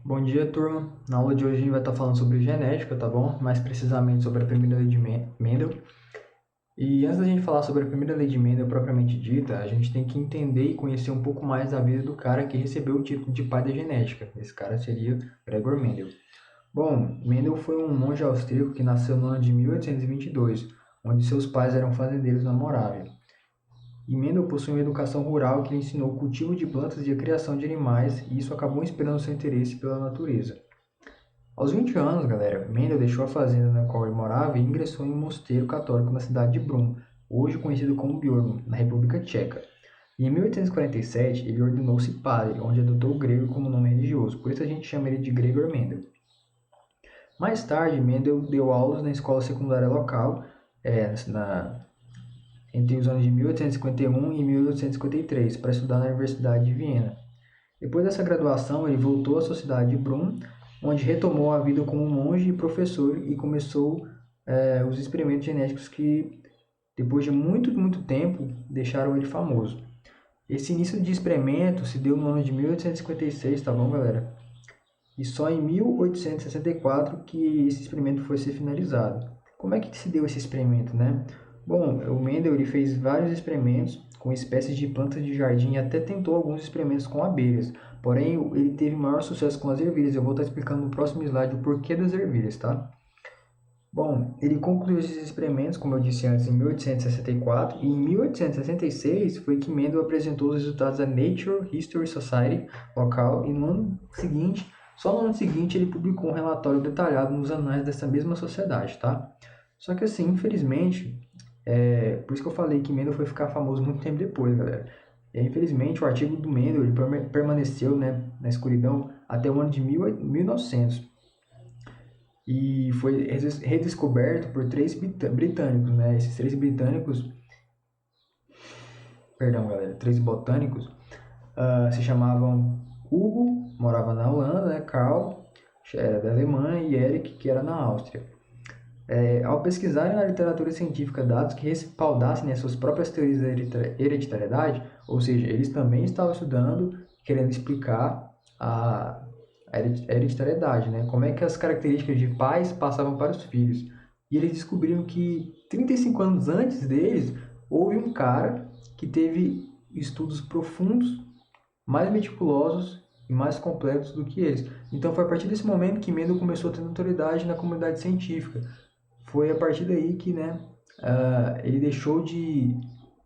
Bom dia, turma. Na aula de hoje a gente vai estar falando sobre genética, tá bom? Mais precisamente sobre a primeira lei de Mendel. E antes da gente falar sobre a primeira lei de Mendel propriamente dita, a gente tem que entender e conhecer um pouco mais da vida do cara que recebeu o título de pai da genética. Esse cara seria Gregor Mendel. Bom, Mendel foi um monge austríaco que nasceu no ano de 1822, onde seus pais eram fazendeiros na Morávia. E Mendel possui uma educação rural que lhe ensinou o cultivo de plantas e a criação de animais, e isso acabou inspirando seu interesse pela natureza. Aos 20 anos, galera, Mendel deixou a fazenda na qual ele morava e ingressou em um mosteiro católico na cidade de Brum, hoje conhecido como Bjorn, na República Tcheca. E em 1847, ele ordenou-se padre, onde adotou o grego como nome religioso, por isso a gente chama ele de Gregor Mendel. Mais tarde, Mendel deu aulas na escola secundária local, entre os anos de 1851 e 1853, para estudar na Universidade de Viena. Depois dessa graduação, ele voltou à sociedade de Brum, onde retomou a vida como monge e professor e começou os experimentos genéticos que, depois de muito tempo, deixaram ele famoso. Esse início de experimento se deu no ano de 1856, tá bom, galera? E só em 1864 que esse experimento foi ser finalizado. Como é que se deu esse experimento, né? Bom, o Mendel ele fez vários experimentos com espécies de plantas de jardim e até tentou alguns experimentos com abelhas. Porém, ele teve maior sucesso com as ervilhas. Eu vou estar explicando no próximo slide o porquê das ervilhas, tá? Bom, ele concluiu esses experimentos, como eu disse antes, em 1864 e em 1866 foi que Mendel apresentou os resultados à Nature History Society local e no ano seguinte, só no ano seguinte, ele publicou um relatório detalhado nos anais dessa mesma sociedade, tá? Só que assim, infelizmente, por isso que eu falei que Mendel foi ficar famoso muito tempo depois, galera. Infelizmente, o artigo do Mendel ele permaneceu, né, na escuridão até o ano de 1900 e foi redescoberto por três britânicos, né? Esses três britânicos, perdão, galera, três botânicos, se chamavam Hugo, morava na Holanda, né? Karl, era da Alemanha, e Eric, que era na Áustria. Ao pesquisarem na literatura científica dados que respaldassem, né, suas próprias teorias da hereditariedade, ou seja, eles também estavam estudando, querendo explicar a hereditariedade, né? Como é que as características de pais passavam para os filhos. E eles descobriram que 35 anos antes deles, houve um cara que teve estudos profundos, mais meticulosos e mais completos do que eles. Então foi a partir desse momento que Mendel começou a ter notoriedade na comunidade científica. Foi a partir daí que, né, ele deixou de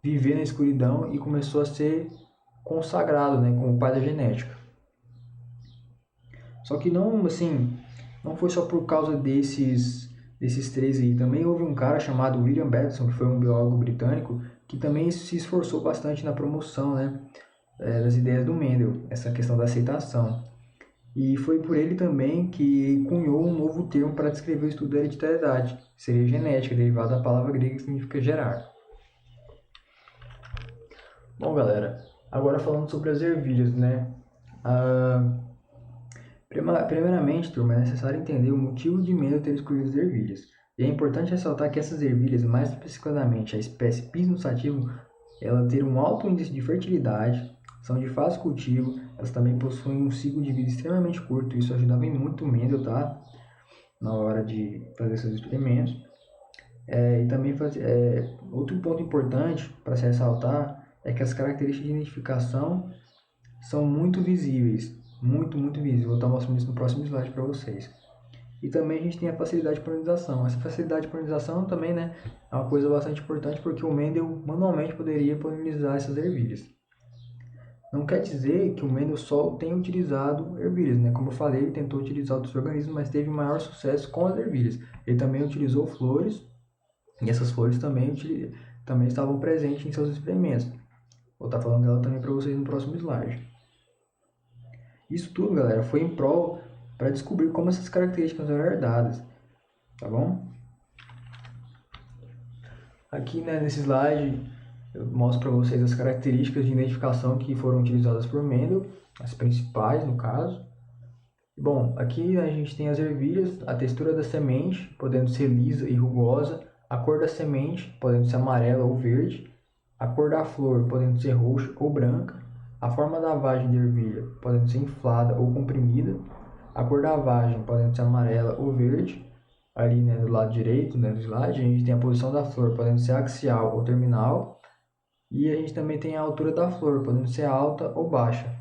viver na escuridão e começou a ser consagrado, né, como pai da genética. Só que não, assim, não foi só por causa desses três aí. Também houve um cara chamado William Babson, que foi um biólogo britânico, que também se esforçou bastante na promoção, né, das ideias do Mendel, essa questão da aceitação. E foi por ele também que cunhou um novo termo para descrever o estudo da hereditariedade, que seria genética, derivado da palavra grega que significa gerar. Bom, galera, agora falando sobre as ervilhas, né? Ah, Primeiramente, turma, é necessário entender o motivo de Mendel ter escolhido as ervilhas. E é importante ressaltar que essas ervilhas, mais especificamente a espécie Pisno sativum, ela tem um alto índice de fertilidade, são de fácil cultivo, elas também possuem um ciclo de vida extremamente curto, isso ajudava muito o Mendel, tá? Na hora de fazer seus experimentos. E também outro ponto importante para se ressaltar é que as características de identificação são muito visíveis, muito visíveis. Vou estar mostrando isso no próximo slide para vocês. E também a gente tem a facilidade de polinização. Essa facilidade de polinização também, né, é uma coisa bastante importante porque o Mendel manualmente poderia polinizar essas ervilhas. Não quer dizer que o Mendel só tenha utilizado ervilhas, né? Como eu falei, ele tentou utilizar outros organismos, mas teve maior sucesso com as ervilhas. Ele também utilizou flores, e essas flores também estavam presentes em seus experimentos. Vou estar falando dela também para vocês no próximo slide. Isso tudo, galera, foi em prol para descobrir como essas características eram herdadas, tá bom? Aqui, né, nesse slide eu mostro para vocês as características de identificação que foram utilizadas por Mendel, as principais no caso. Bom, aqui, né, a gente tem as ervilhas, a textura da semente, podendo ser lisa e rugosa, a cor da semente, podendo ser amarela ou verde, a cor da flor, podendo ser roxa ou branca, a forma da vagem de ervilha, podendo ser inflada ou comprimida, A cor da vagem podendo ser amarela ou verde. Ali, né, do lado direito, né, do slide, a gente tem a posição da flor, podendo ser axial ou terminal. E a gente também tem a altura da flor, podendo ser alta ou baixa.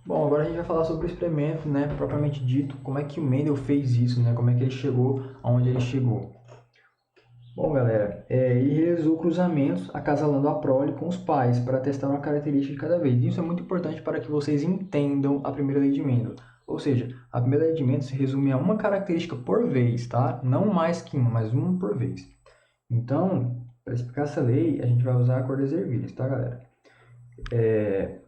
Bom, agora a gente vai falar sobre o experimento, né, propriamente dito, como é que o Mendel fez isso, né, como é que ele chegou aonde ele chegou. Bom, galera, ele realizou cruzamentos acasalando a prole com os pais para testar uma característica de cada vez. Isso é muito importante para que vocês entendam a primeira lei de Mendel. Ou seja, a primeira lei de Mendel se resume a uma característica por vez, tá? Não mais que uma, mas uma por vez. Então, para explicar essa lei, a gente vai usar a cor das ervilhas, tá, galera?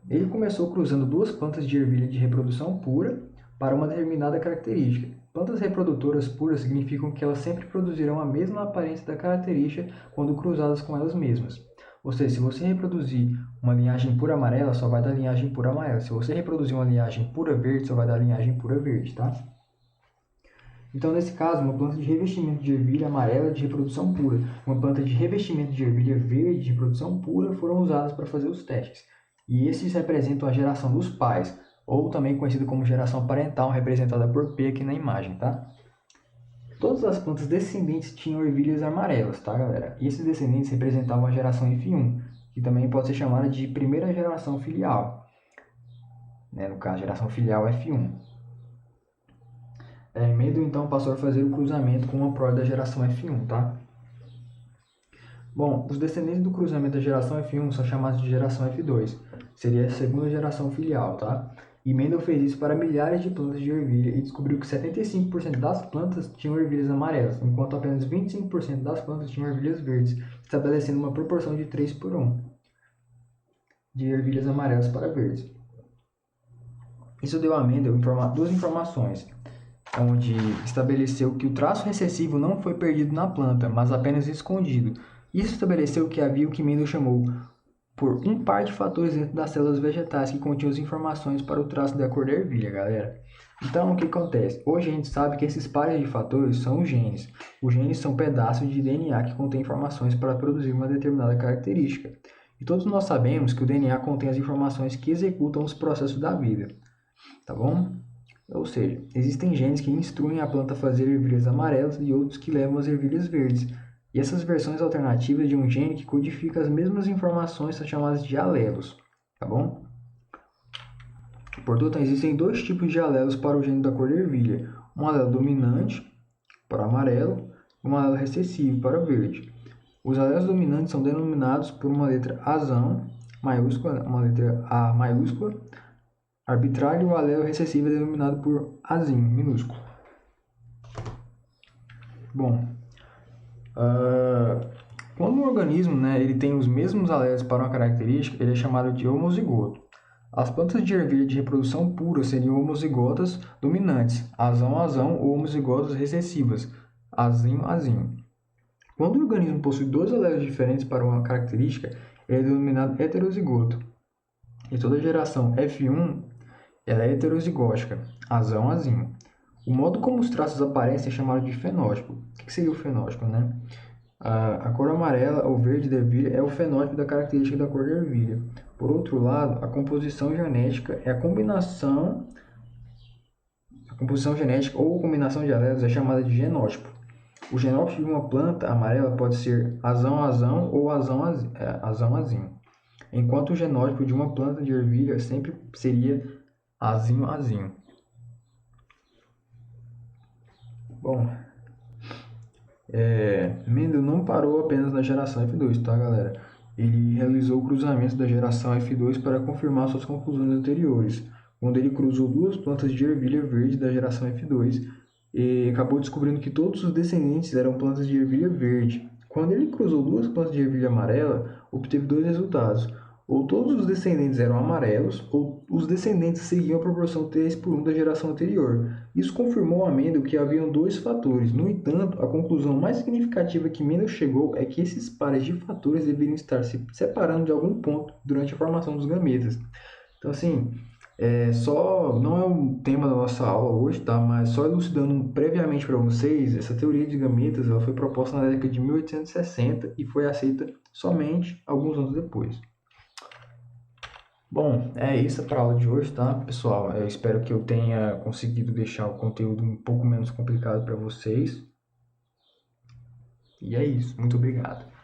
Ele começou cruzando duas plantas de ervilha de reprodução pura para uma determinada característica. Plantas reprodutoras puras significam que elas sempre produzirão a mesma aparência da característica quando cruzadas com elas mesmas. Ou seja, se você reproduzir uma linhagem pura amarela, só vai dar linhagem pura amarela. Se você reproduzir uma linhagem pura verde, só vai dar linhagem pura verde, tá? Então, nesse caso, uma planta de revestimento de ervilha amarela de reprodução pura, uma planta de revestimento de ervilha verde de reprodução pura foram usadas para fazer os testes. E esses representam a geração dos pais, ou também conhecida como geração parental, representada por P aqui na imagem, tá? Todas as plantas descendentes tinham ervilhas amarelas, tá, galera? E esses descendentes representavam a geração F1, que também pode ser chamada de primeira geração filial, né? No caso, geração filial F1. Mendel então passou a fazer o cruzamento com uma prole da geração F1, tá? Bom, os descendentes do cruzamento da geração F1 são chamados de geração F2, seria a segunda geração filial, tá? E Mendel fez isso para milhares de plantas de ervilha e descobriu que 75% das plantas tinham ervilhas amarelas, enquanto apenas 25% das plantas tinham ervilhas verdes, estabelecendo uma proporção de 3:1 de ervilhas amarelas para verdes. Isso deu a Mendel duas informações, onde estabeleceu que o traço recessivo não foi perdido na planta, mas apenas escondido. Isso estabeleceu que havia o que Mendel chamou por um par de fatores dentro das células vegetais que continham as informações para o traço da cor da ervilha, galera. Então, o que acontece? Hoje a gente sabe que esses pares de fatores são os genes. Os genes são pedaços de DNA que contêm informações para produzir uma determinada característica. E todos nós sabemos que o DNA contém as informações que executam os processos da vida, tá bom? Ou seja, existem genes que instruem a planta a fazer ervilhas amarelas e outros que levam às ervilhas verdes. E essas versões alternativas de um gene que codifica as mesmas informações são chamadas de alelos, tá bom? Portanto, existem dois tipos de alelos para o gene da cor da ervilha. Um alelo dominante, para o amarelo, e um alelo recessivo, para o verde. Os alelos dominantes são denominados por uma letra Azão, maiúscula, uma letra A maiúscula, arbitrário. O alelo recessivo é denominado por Azinho, minúsculo. Bom, quando um organismo, né, ele tem os mesmos alelos para uma característica, ele é chamado de homozigoto. As plantas de ervilha de reprodução pura seriam homozigotas dominantes, azão-azão, ou homozigotas recessivas, azinho-azinho. Quando o organismo possui dois alelos diferentes para uma característica, ele é denominado heterozigoto. E toda geração F1 ela é heterozigótica, azão-azinho. O modo como os traços aparecem é chamado de fenótipo. O que seria o fenótipo, né? A cor amarela ou verde da ervilha é o fenótipo da característica da cor da ervilha. Por outro lado, a composição genética é a composição genética ou combinação de alelos é chamada de genótipo. O genótipo de uma planta amarela pode ser azão-azão ou azão-azinho, enquanto o genótipo de uma planta de ervilha sempre seria azinho-azinho. Bom, Mendel não parou apenas na geração F2, tá, galera? Ele realizou o cruzamento da geração F2 para confirmar suas conclusões anteriores, quando ele cruzou duas plantas de ervilha verde da geração F2 e acabou descobrindo que todos os descendentes eram plantas de ervilha verde. Quando ele cruzou duas plantas de ervilha amarela, obteve dois resultados. Ou todos os descendentes eram amarelos, ou os descendentes seguiam a proporção 3:1 da geração anterior. Isso confirmou a Mendel que haviam dois fatores. No entanto, a conclusão mais significativa que Mendel chegou é que esses pares de fatores deveriam estar se separando de algum ponto durante a formação dos gametas. Então, assim, não é um tema da nossa aula hoje, tá? Mas só elucidando previamente para vocês, essa teoria de gametas ela foi proposta na década de 1860 e foi aceita somente alguns anos depois. Bom, é isso para a aula de hoje, tá, pessoal? Eu espero que eu tenha conseguido deixar o conteúdo um pouco menos complicado para vocês. E é isso. Muito obrigado.